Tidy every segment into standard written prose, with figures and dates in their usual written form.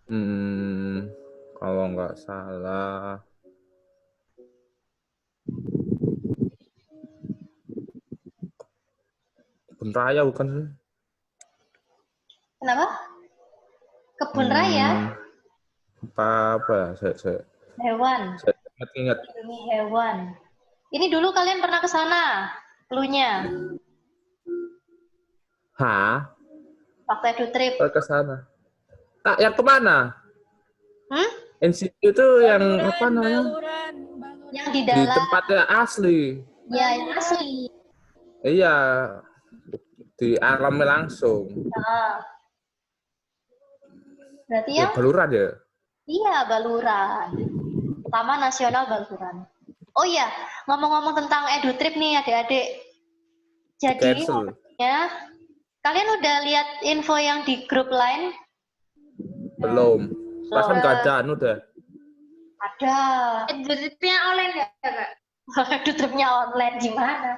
Hmm, kalau nggak salah kebun raya bukan sih? Kenapa? Kebun raya? Hmm, apa ya? Hewan. Saya ingat-ingat. Ini hewan. Ini dulu kalian pernah ke sana? Cluenya. Hah? Waktu edu trip. Ke sana. Tak yang kemana? Hmm? NCT itu yang apa namanya? Yang di Di dalam. tempatnya asli. Ya, yang asli. Iya, di alamnya langsung. Nah, berarti Ya, yang Baluran ya? iya Baluran. Taman Nasional Baluran. Oh iya, ngomong-ngomong tentang edu trip nih adik-adik. Di Jadi cancel. ya, kalian udah lihat info yang di grup lain? Belum. Perasaan Belum. nggak ada, anu udah. Ada. Edu tripnya online ya, Kak? Edu tripnya online gimana? Oh,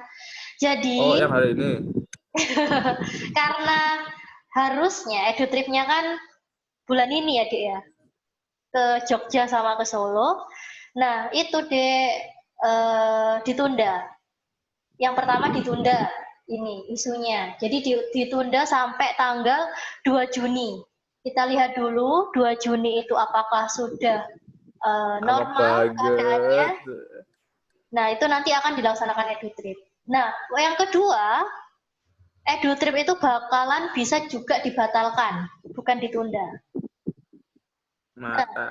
Jadi yang hari ini. karena harusnya edu tripnya kan bulan ini ya, Dek ya. Ke Jogja sama ke Solo. Nah, itu Dek ditunda. Yang pertama ditunda ini isunya. Jadi ditunda sampai tanggal 2 Juni. Kita lihat dulu 2 Juni itu apakah sudah Apa normal keadaannya. banget. Nah, itu nanti akan dilaksanakan edu trip. Nah, yang kedua, edu trip itu bakalan bisa juga dibatalkan, bukan ditunda. Nah, Mata.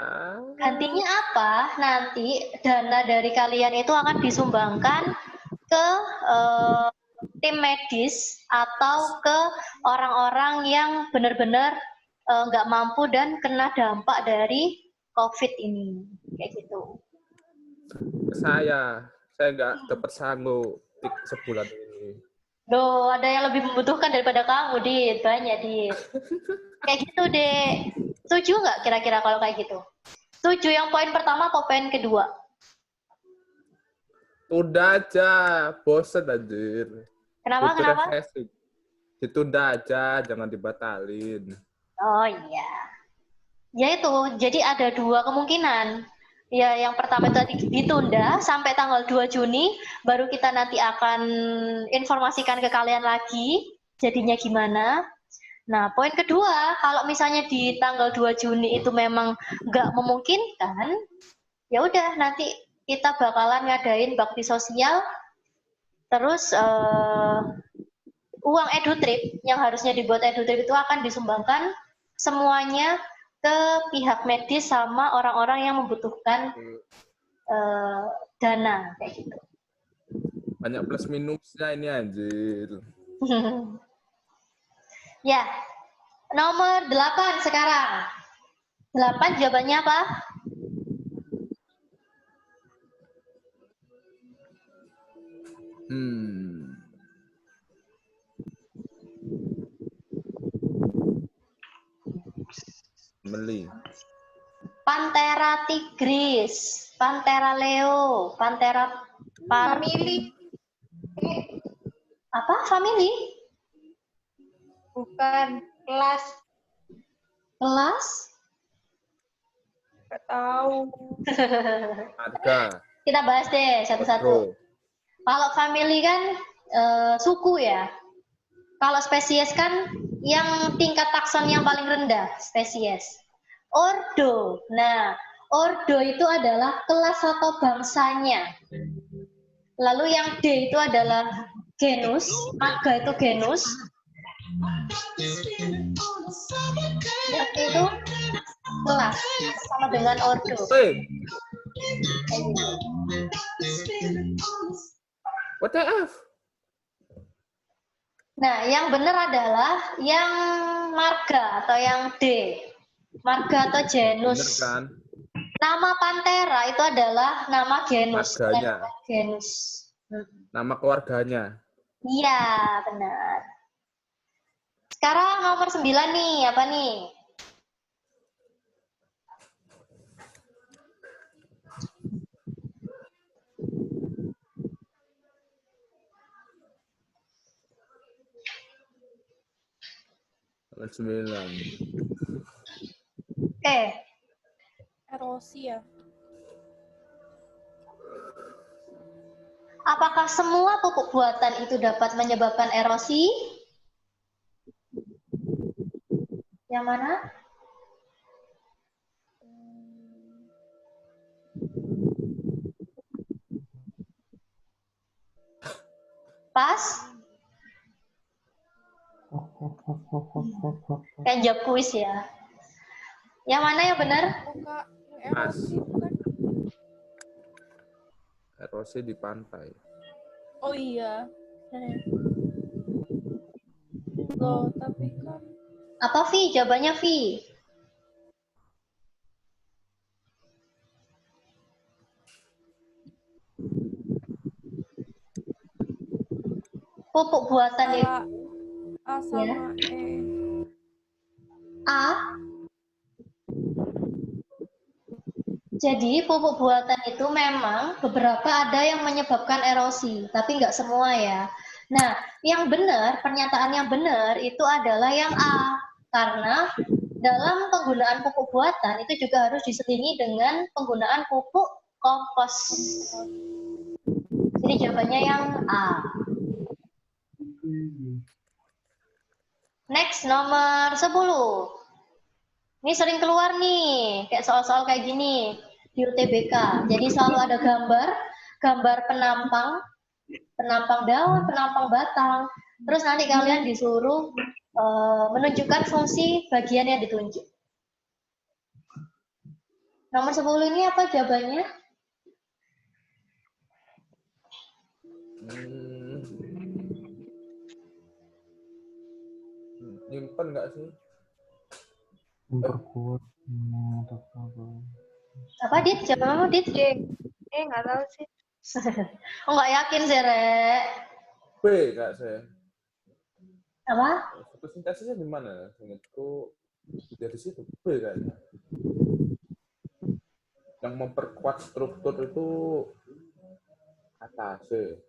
gantinya apa? Nanti dana dari kalian itu akan disumbangkan ke tim medis atau ke orang-orang yang benar-benar nggak mampu dan kena dampak dari COVID ini, kayak gitu. Saya nggak dapat sanggup sebulan ini. Loh, ada yang lebih membutuhkan daripada kamu, Dit. Banyak, Dit. Kayak gitu, Dek. Setuju nggak kira-kira kalau kayak gitu? Setuju yang poin pertama atau poin kedua? Tunda aja, bosen anjir. Kenapa, Butuh kenapa? refreshing. Ditunda aja, jangan dibatalin. Oh iya. Ya itu, jadi ada dua kemungkinan. Ya, yang pertama itu tadi ditunda sampai tanggal 2 Juni, baru kita nanti akan informasikan ke kalian lagi jadinya gimana. Nah, poin kedua, kalau misalnya di tanggal 2 Juni itu memang nggak memungkinkan, ya udah nanti kita bakalan ngadain bakti sosial, terus uang edu trip yang harusnya dibuat edu trip itu akan disumbangkan semuanya ke pihak medis sama orang-orang yang membutuhkan dana kayak gitu. Banyak plus minusnya ini anjir. Ya, nomor 8 sekarang. 8 jawabannya apa? Meli. Panthera tigris, Panthera leo, Panthera Family. Apa? Family? Bukan kelas. Kelas? Gak tahu. Harga. Kita bahas deh satu-satu. Kalau family kan suku ya. Kalau spesies kan yang tingkat takson yang paling rendah, spesies. Ordo. Nah, ordo itu adalah kelas atau bangsanya. Lalu yang D itu adalah genus, marga itu genus. Yang T itu kelas, sama dengan ordo. What the F? Nah, yang benar adalah yang marga atau yang D. Marga atau genus. Bener kan? Nama Panthera itu adalah nama genus. Marganya. Genus. Nama keluarganya. Iya, benar. Sekarang nomor 9 nih, apa nih? Nomor 9. Erosi ya. Apakah semua pupuk buatan itu dapat menyebabkan erosi? Yang mana? Pas? Kayak jawab kuis ya. Yang mana yang benar? Kak, Mas. erosi bukan? Erosi di pantai. Oh iya. Loh, tapi kan Apa Vi? Jawabannya Vi. Pupuk buatan itu A sama E. A. Jadi pupuk buatan itu memang beberapa ada yang menyebabkan erosi, tapi nggak semua ya. Nah, yang benar, pernyataan yang benar itu adalah yang A. Karena dalam penggunaan pupuk buatan itu juga harus diselingi dengan penggunaan pupuk kompos. Jadi jawabannya yang A. Next, nomor 10. Ini sering keluar nih, kayak soal-soal kayak gini di UTBK. Jadi selalu ada gambar penampang daun, penampang batang. Terus nanti kalian disuruh menunjukkan fungsi bagian yang ditunjuk. Nomor 10 ini apa jawabannya? Nyimpen nggak sih? Memperkuat Apa, Dit? Jawabanmu, Dit? Nggak tahu sih. Oh, nggak yakin sih, Rek. B nggak saya. Apa? Fotosintesisnya di mana? Itu dari situ B kayaknya. Yang memperkuat struktur itu kata C.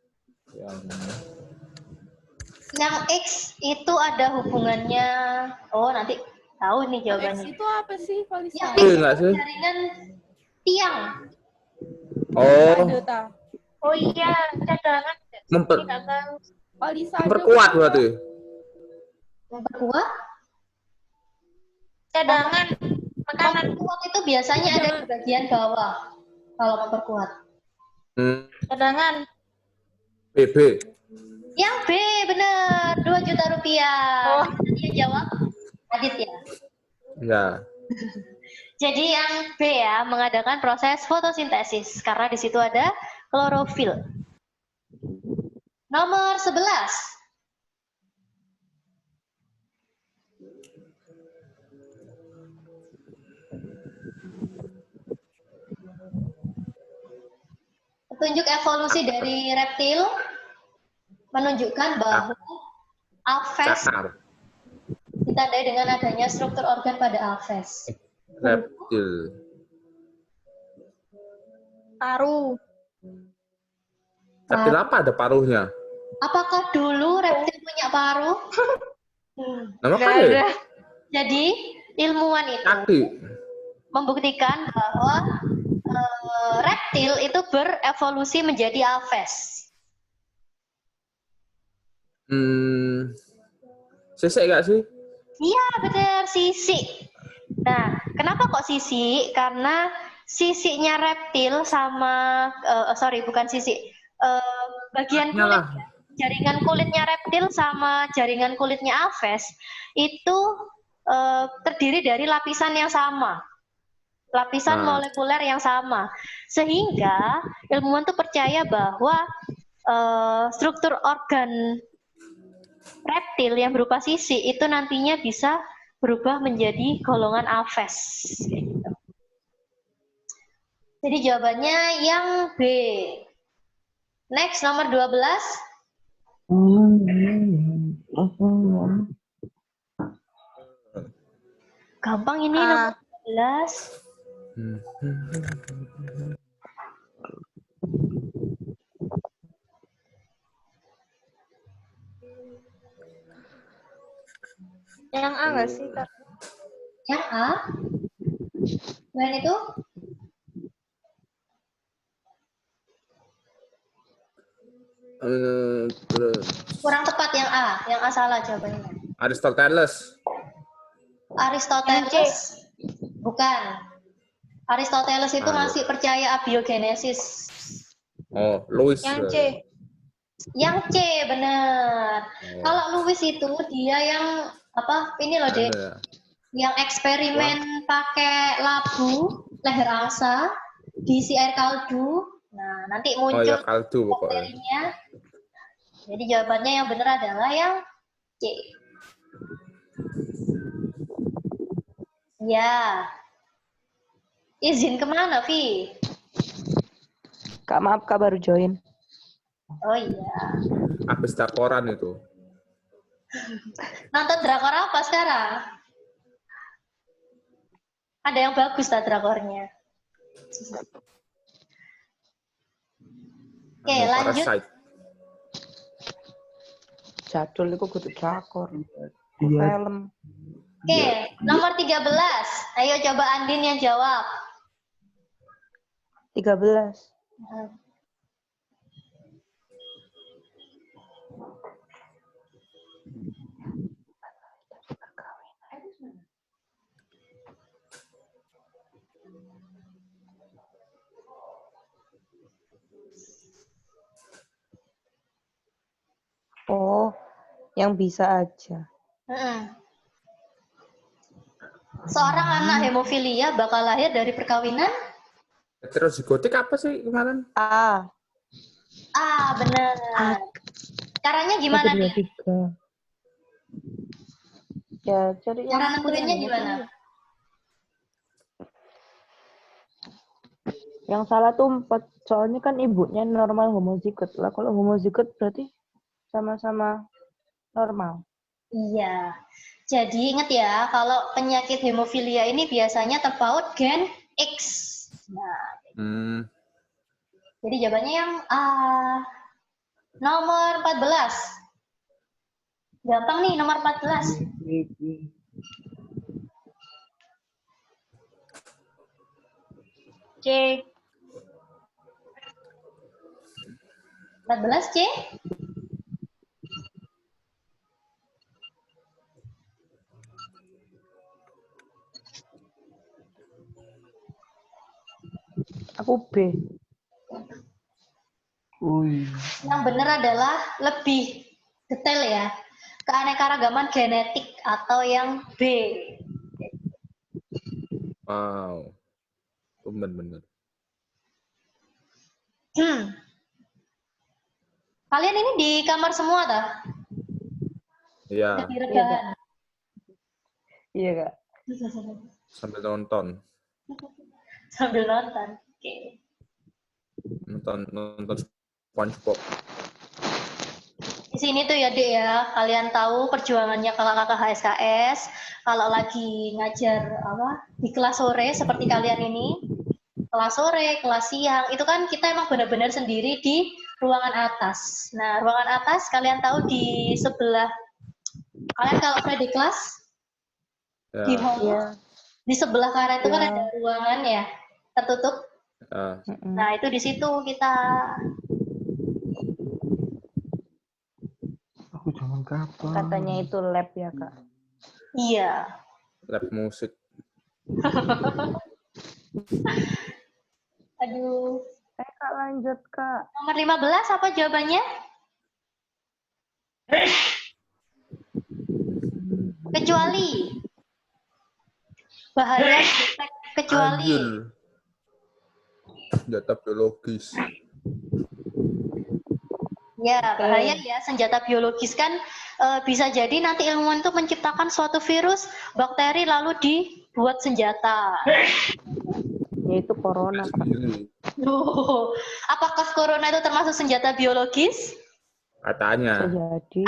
Yang X itu ada hubungannya. Oh, nanti tahu nih X jawabannya. itu apa sih, Valisa? Yang B X nggak itu sih? jaringan tiang. Oh, Ada. Oh iya, cadangan. Nggak tahu. Valisa memperkuat berarti. Memperkuat? Cadangan makanan. Memperkuat itu biasanya ada di bagian bawah. Kalau memperkuat. Cadangan. BB. Yang B benar, 2 juta rupiah. Oh. Dia jawab Adit ya. Ya. Jadi yang B ya, mengadakan proses fotosintesis karena di situ ada klorofil. Nomor 11. Petunjuk evolusi dari reptil menunjukkan bahwa alves ditandai dengan adanya struktur organ pada alves. Reptil. Paru. Reptil apa ada paruhnya? Apakah dulu reptil punya paruh? Nama Nggak kan ya? ada. Jadi ilmuwan itu Kaki. membuktikan bahwa reptil itu berevolusi menjadi alves. Sisik nggak sih? Iya benar, sisik. Nah, kenapa kok sisik? Karena sisiknya reptil sama bukan sisik. Bagian kulit, jaringan kulitnya reptil sama jaringan kulitnya alves itu terdiri dari lapisan yang sama. Lapisan molekuler yang sama. Sehingga ilmuwan tuh percaya bahwa struktur organ reptil yang berupa sisik itu nantinya bisa berubah menjadi golongan alves. Jadi jawabannya yang B. Next, nomor 12. Gampang ini nomor 12. Yang A nggak sih, Kak? Yang A? Selain itu, Terus kurang tepat yang A salah jawabannya. Aristoteles. Aristoteles, bukan. Aristoteles itu Aduh. masih percaya abiogenesis. Oh, Louis. Yang C. Yang C, bener. Oh, Kalau Louis itu dia yang apa? Ini loh, Dek. ada. Yang eksperimen pakai labu leher angsa diisi air kaldu. Nah, nanti Oh muncul ya, kaldu pokoknya. bakterinya. Jadi jawabannya yang benar adalah yang C. Ya. Izin kemana, Vi? Kak, maaf Kak, baru join. Oh iya. Habis dakoran itu. Nonton drakor apa sekarang? Ada yang bagus tak drakornya? Oke, lanjut. Parasite. Jadul itu kudu drakor. Iya. Film. Oke, nomor 13. Ayo coba Andin yang jawab. 13. Oh, yang bisa aja. Seorang anak hemofilia bakal lahir dari perkawinan? Heterozigotik apa sih kemarin? A. Benar. Caranya gimana Satu, dua, nih? tiga. Ya, cari Cara yang nentuinnya gimana? Yang salah tuh 4. Soalnya kan ibunya normal homozigot. Lah kalau homozigot berarti sama-sama normal. Iya. Jadi ingat ya, kalau penyakit hemofilia ini biasanya terpaut gen X. Nah, jadi jawabannya yang A. Nomor 14. Gampang nih, nomor 14. C. 14 C. Aku B. Yang benar adalah lebih detail ya. Keanekaragaman genetik atau yang B. Wow. Bener. Kalian ini di kamar semua tak? Iya, Di rebahan. Iya, Kak. sambil nonton. Sambil nonton. Oke. Nonton SpongeBob. Di sini tuh ya, Dek ya, kalian tahu perjuangannya kakak-kakak HSKS kalau lagi ngajar di kelas sore seperti kalian ini. Kelas sore, kelas siang, itu kan kita emang benar-benar sendiri di ruangan atas. Nah, ruangan atas kalian tahu di sebelah, kalian kalau udah di kelas, Ya. di hall, di sebelah kanan itu kan Ya. ada ruangan ya, tertutup. Ya. Nah, itu di situ kita. Aku jangan kapan. Katanya itu lab ya, Kak. Iya. Lab musik. Aduh. Kak, lanjut, Kak. Nomor 15 apa jawabannya? Kecuali. Bahaya kecuali. Anjir. Senjata biologis. Ya, bahaya ya senjata biologis kan bisa jadi nanti ilmuwan itu menciptakan suatu virus, bakteri lalu dibuat senjata. Yaitu corona, Kak. Apakah corona itu termasuk senjata biologis? Katanya. Jadi.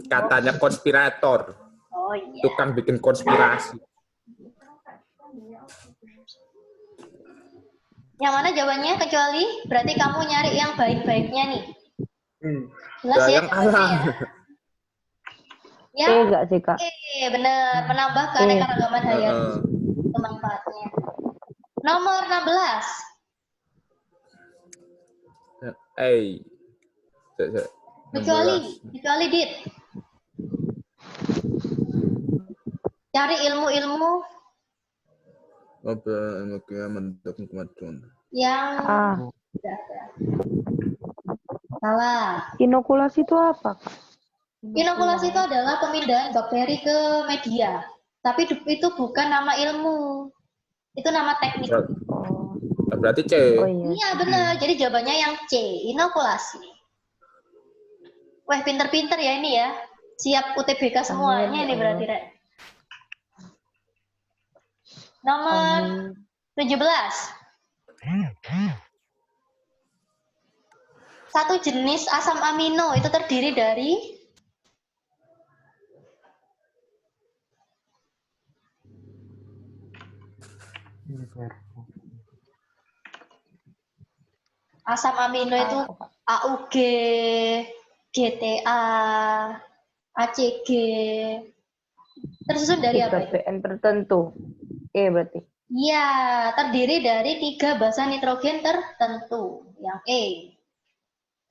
Katanya konspirator. Oh iya. Tukang bikin konspirasi. Yang mana jawabannya kecuali? Berarti kamu nyari yang baik-baiknya nih. Jelas ya? Yang alam. Ya? Enggak sih, Kak. bener. Menambah keanekaragaman hayati. Itu manfaatnya. Nomor 16. Kecuali dit. Cari ilmu-ilmu yang salah. Inokulasi itu apa, Kak? Inokulasi itu adalah pemindahan bakteri ke media. Tapi itu bukan nama ilmu. Itu nama teknik. Oh, Berarti C. oh iya. Iya benar. Jadi jawabannya yang C, inokulasi. Wah, pinter-pinter ya ini ya. Siap UTBK semuanya ini berarti, Rek. Nomor 17. Satu jenis asam amino itu terdiri dari asam amino itu AUG, GTA, ACG. Tersusun dari apa? BN tertentu. Berarti. Iya, terdiri dari 3 basa nitrogen tertentu. Yang E.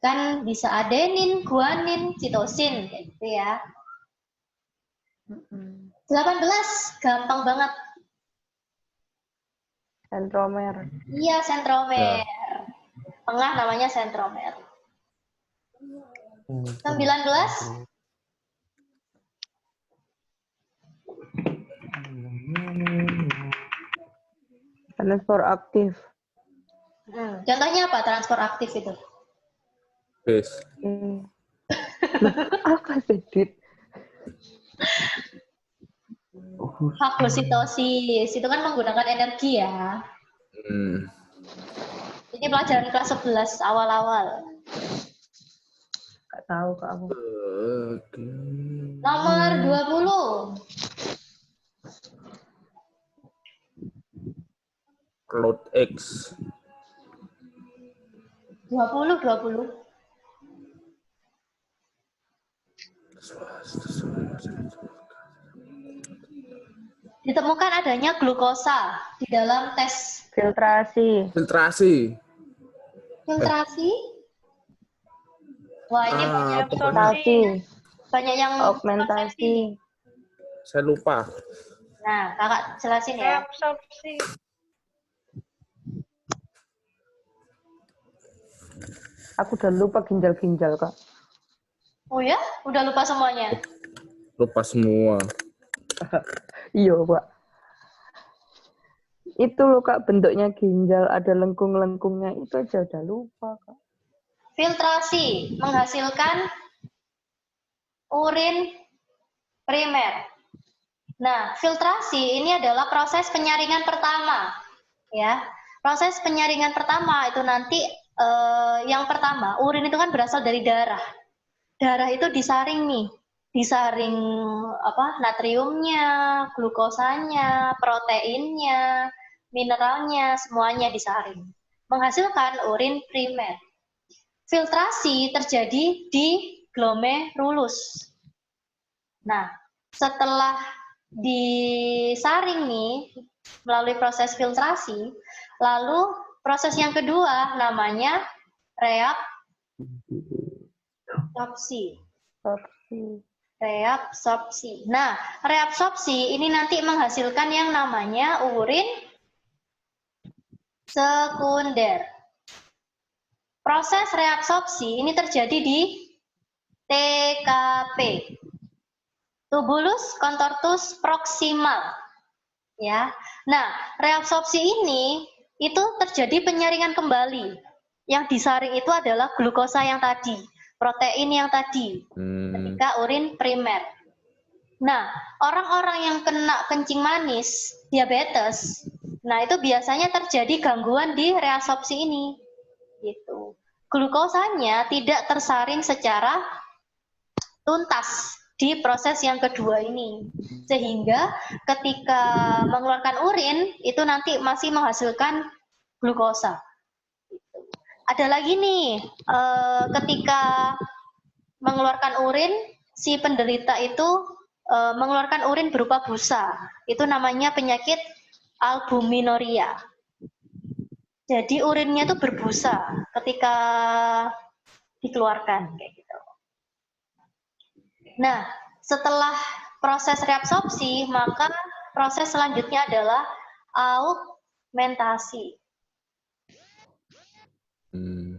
Kan bisa adenin, guanin, sitosin, kayak gitu ya. 18, gampang banget. Sentromer. Iya, sentromer. Tengah namanya sentromer. 19. Transport aktif. Contohnya apa transport aktif itu? Bis. Apa sih, Dit? Fagositosis. Itu kan menggunakan energi ya. Ini pelajaran kelas 11 awal-awal. Gak tahu Kak aku. Nomor 20. Cloud X. 20. Ditemukan adanya glukosa di dalam tes Filtrasi. Wah, ini banyak yang Augmentasi. Saya lupa. Nah, kakak jelasin ya. Reabsorpsi. Aku udah lupa ginjal-ginjal, Kak. Oh ya? Udah lupa semuanya? Lupa semua. Iya, Pak. Itu loh, Kak, bentuknya ginjal, ada lengkung-lengkungnya. Itu aja udah lupa, Kak. Filtrasi menghasilkan urin primer. Nah, filtrasi ini adalah proses penyaringan pertama. Ya, proses penyaringan pertama itu nanti yang pertama, urin itu kan berasal dari darah. Darah itu disaring nih. Disaring natriumnya, glukosanya, proteinnya, mineralnya, semuanya disaring. Menghasilkan urin primer. Filtrasi terjadi di glomerulus. Nah, setelah disaring nih melalui proses filtrasi, lalu proses yang kedua namanya reabsorpsi. Nah, reabsorpsi ini nanti menghasilkan yang namanya urin sekunder. Proses reabsorpsi ini terjadi di TKP, tubulus contortus proximal. Ya. Nah, reabsorpsi ini itu terjadi penyaringan kembali. Yang disaring itu adalah glukosa yang tadi, protein yang tadi, ketika urin primer. Nah, orang-orang yang kena kencing manis, diabetes, nah itu biasanya terjadi gangguan di reabsorpsi ini. Gitu. Glukosanya tidak tersaring secara tuntas di proses yang kedua ini, sehingga ketika mengeluarkan urin itu nanti masih menghasilkan glukosa. Ada lagi nih, ketika mengeluarkan urin si penderita itu mengeluarkan urin berupa busa. Itu namanya penyakit albuminuria. Jadi urinnya itu berbusa ketika dikeluarkan kayak gitu. Nah, setelah proses reabsorpsi, maka proses selanjutnya adalah augmentasi.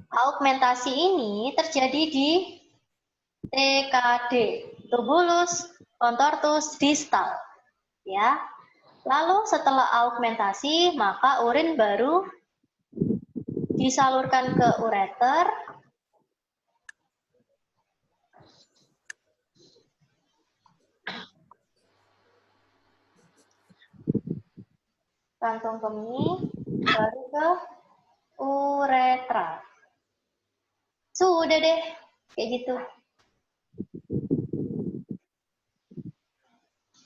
Augmentasi ini terjadi di TKD, tubulus contortus distal, ya. Lalu setelah augmentasi, maka urin baru disalurkan ke ureter, kantung kemih, baru ke uretra. Sudah deh, kayak gitu.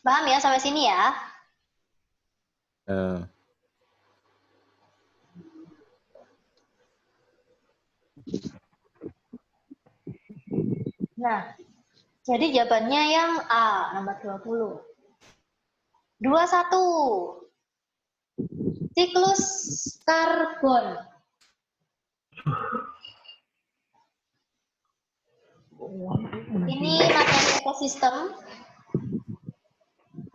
Paham ya sampai sini ya? Nah, jadi jawabannya yang A, nomor 20. 21. Siklus karbon. Ini materi ekosistem.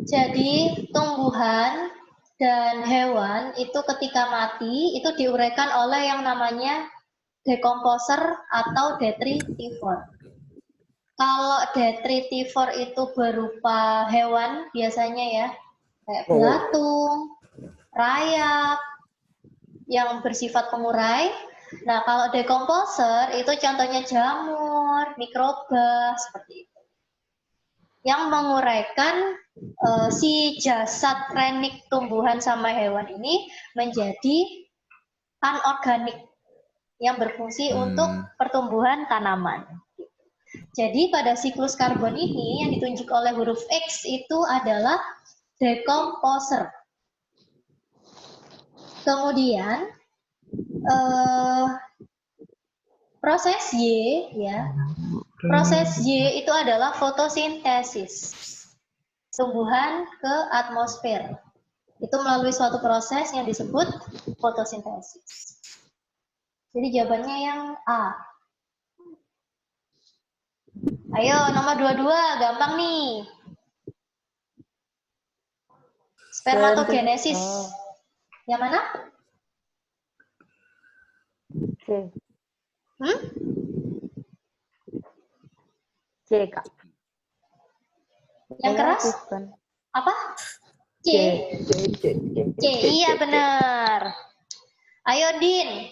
Jadi tumbuhan dan hewan itu ketika mati itu diuraikan oleh yang namanya dekomposer atau detritivor. Kalau detritivor itu berupa hewan biasanya ya, kayak belatung, rayap, yang bersifat pengurai. Nah, kalau dekomposer itu contohnya jamur, mikroba, seperti itu. Yang menguraikan si jasad renik tumbuhan sama hewan ini menjadi anorganik yang berfungsi untuk pertumbuhan tanaman. Jadi pada siklus karbon ini yang ditunjuk oleh huruf X itu adalah dekomposer. Kemudian proses Y ya. Proses Y itu adalah fotosintesis. Tumbuhan ke atmosfer. Itu melalui suatu proses yang disebut fotosintesis. Jadi jawabannya yang A. Ayo nomor 22, gampang nih. Spermatogenesis. Yang mana? C. C, Kak. Yang keras? Apa? C. C, iya benar. Ayo Din,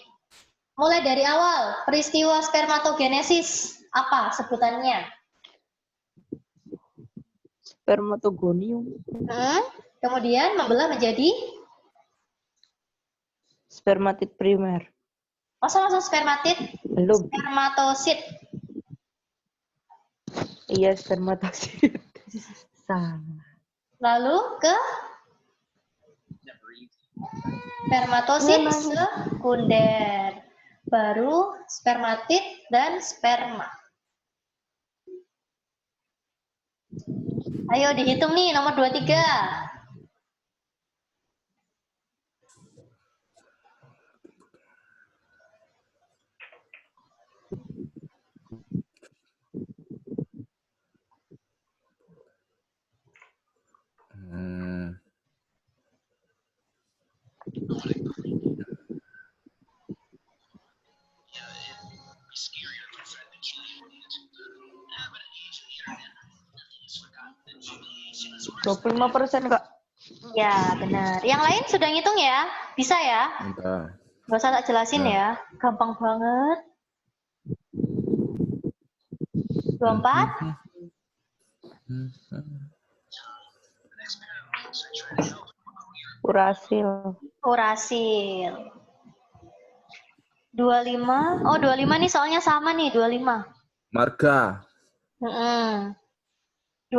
mulai dari awal. Peristiwa spermatogenesis, apa sebutannya? Spermatogonium. Kemudian membelah menjadi? Spermatid primer. Masa langsung spermatid? Belum. Spermatosit. Iya, spermatosit. Salah. Lalu ke spermatosit sekunder. Baru spermatid dan sperma. Ayo dihitung nih nomor 23. %, Kak. Ya, benar. Yang lain sudah ngitung ya? Bisa ya? Gak usah tak jelasin ya. Gampang banget. 24. Urasil. Urasil. 25. Oh, 25 nih soalnya sama nih, 25. Marga. 26.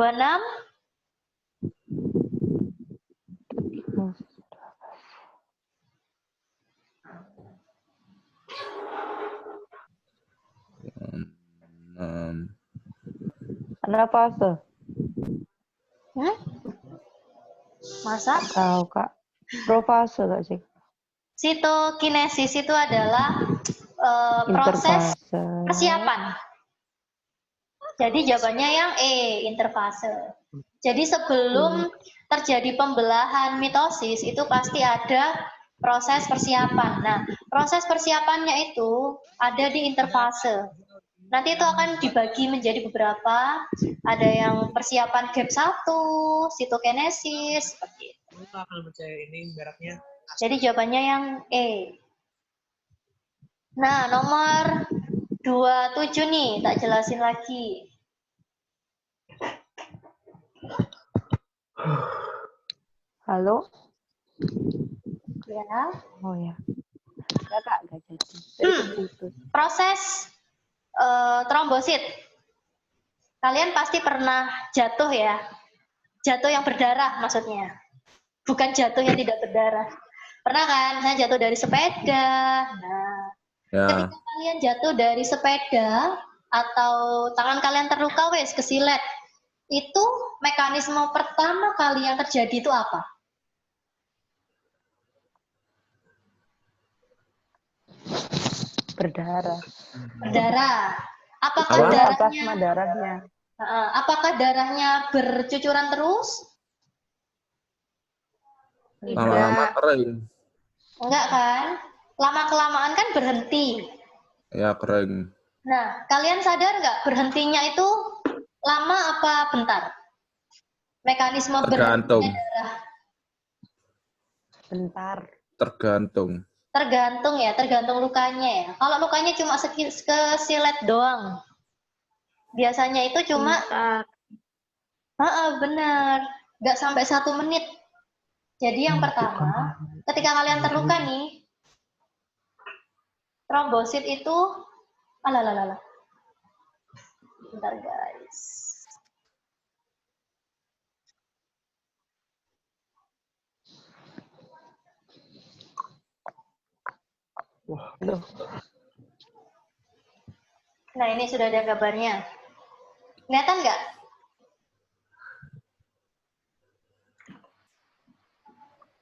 Anafase. Hmm? Masa? Tahu Kak. Profase Kak sih. Sitokinesis itu adalah proses Interfase. persiapan. Jadi jawabannya yang E, interfase. Jadi sebelum terjadi pembelahan mitosis itu pasti ada proses persiapan. Nah, proses persiapannya itu ada di interfase. Nanti itu akan dibagi menjadi beberapa. Ada yang persiapan gap 1, sitokinesis, seperti itu. Jadi jawabannya yang E. Nah, nomor 27 nih, tak jelasin lagi. Halo? Ya. Oh ya. Enggak Kak, enggak jadi. Tadi keputus. Proses trombosit. Kalian pasti pernah jatuh ya. Jatuh yang berdarah maksudnya. Bukan jatuh yang tidak berdarah. Pernah kan? Saya jatuh dari sepeda. Nah, Ya. ketika kalian jatuh dari sepeda atau tangan kalian terluka wes kesilet, itu mekanisme pertama kali yang terjadi itu apa? Berdarah. Berdarah. Apakah Apa? darahnya Plasma darahnya. apakah darahnya bercucuran terus? Lama-lama kering. Enggak kan? Lama-kelamaan kan berhenti. Ya, kering. Nah, kalian sadar nggak berhentinya itu lama apa bentar? Mekanisme Tergantung. berhentinya darah. Bentar. Tergantung. Tergantung ya, tergantung lukanya ya. Kalau lukanya cuma kesilet doang, biasanya itu cuma, benar, nggak sampai 1 menit. Jadi yang pertama, ketika kalian terluka nih, trombosit itu, alalala, bentar guys. Wah, Loh, Nah ini sudah ada gambarnya. Kelihatan nggak?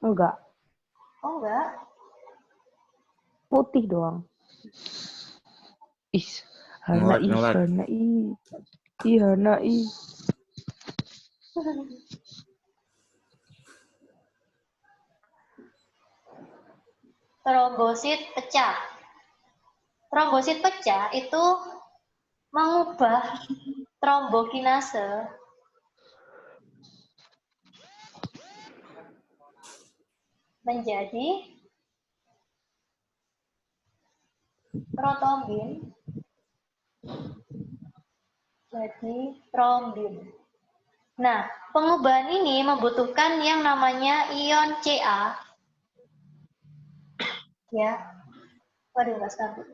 enggak. Oh enggak. Putih doang. Is, Hana Ngelek, ngelek. Hana Hana Trombosit pecah. Trombosit pecah itu mengubah trombokinase menjadi protombin jadi trombin. Nah, pengubahan ini membutuhkan yang namanya ion Ca. Ya. Waduh, nggak stabil.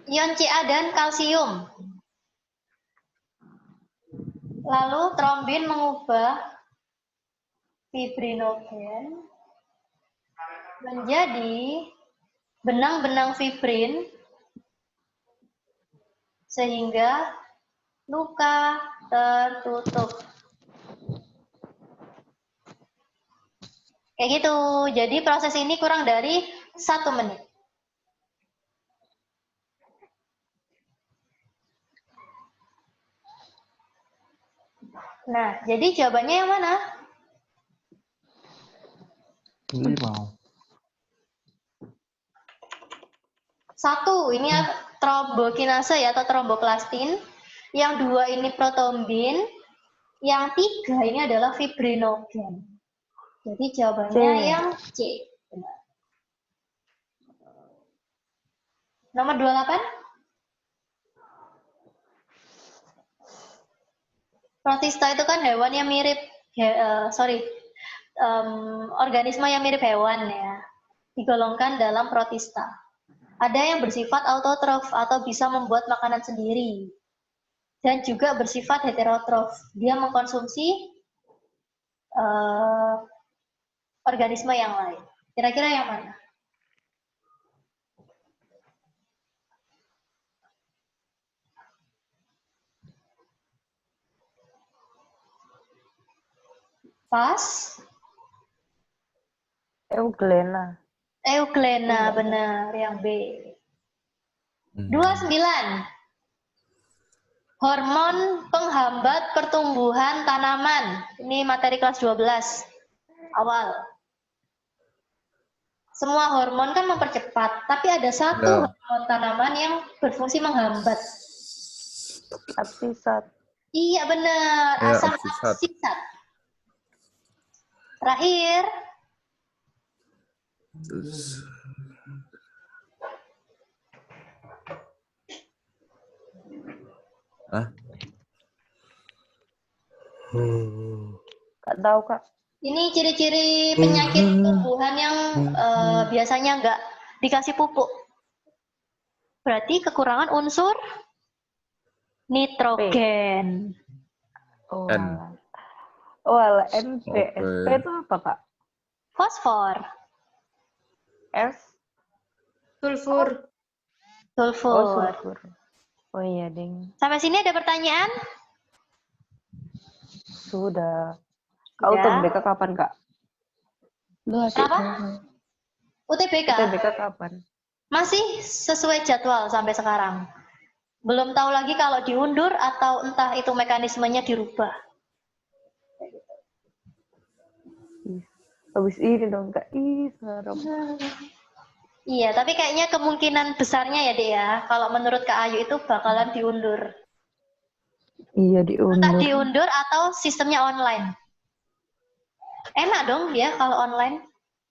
Ion Ca dan kalsium. Lalu trombin mengubah fibrinogen menjadi benang-benang fibrin sehingga luka tertutup. Kayak gitu. Jadi proses ini kurang dari 1 menit. Nah, jadi jawabannya yang mana? limau. 1, ini trombokinase ya atau tromboplastin. Yang 2 ini protombin. Yang 3 ini adalah fibrinogen. Jadi jawabannya C. yang C. Benar. Nomor 28. Protista itu kan hewan yang mirip, organisme yang mirip hewan ya. Digolongkan dalam protista. Ada yang bersifat autotrof atau bisa membuat makanan sendiri. Dan juga bersifat heterotrof. Dia mengkonsumsi organisme yang lain. Kira-kira yang mana? Pas. Euglena. Euglena, benar. Yang B. 29. Hormon penghambat pertumbuhan tanaman. Ini materi kelas 12. Awal. Semua hormon kan mempercepat, tapi ada satu hormon tanaman yang berfungsi menghambat. Absisat. Iya benar, Ya, asam absisat. absisat. Terakhir, Terus. Hah? Kak tahu Kak. ini ciri-ciri penyakit tumbuhan yang biasanya nggak dikasih pupuk. Berarti kekurangan unsur nitrogen. Oh, N. alah. Oh, alah. NPS. Oke. P itu apa Kak? Fosfor, S. Sulfur. Oh, sulfur. sulfur. Oh iya, ding. Sampai sini ada pertanyaan? Sudah. Kak Sudah. UTBK kapan Kak? Kenapa? UTBK? UTBK kapan? Masih sesuai jadwal sampai sekarang. Belum tahu lagi kalau diundur atau entah itu mekanismenya dirubah. Habis ini dong Kak. Ih, serem. Iya, tapi kayaknya kemungkinan besarnya ya Dek ya, kalau menurut Kak Ayu itu bakalan diundur. Iya, Entah diundur. diundur atau sistemnya online. Enak dong ya kalau online,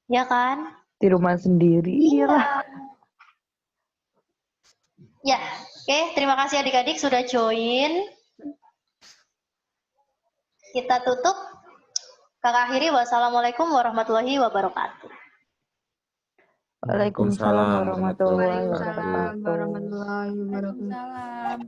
ya kan? Di rumah sendiri. Iya. Ya, oke. Terima kasih adik-adik sudah join. Kita tutup. Kakak akhiri. Wassalamualaikum warahmatullahi wabarakatuh. Waalaikumsalam warahmatullahi Waalaikumsalam wabarakatuh. warahmatullahi wabarakatuh. Waalaikumsalam.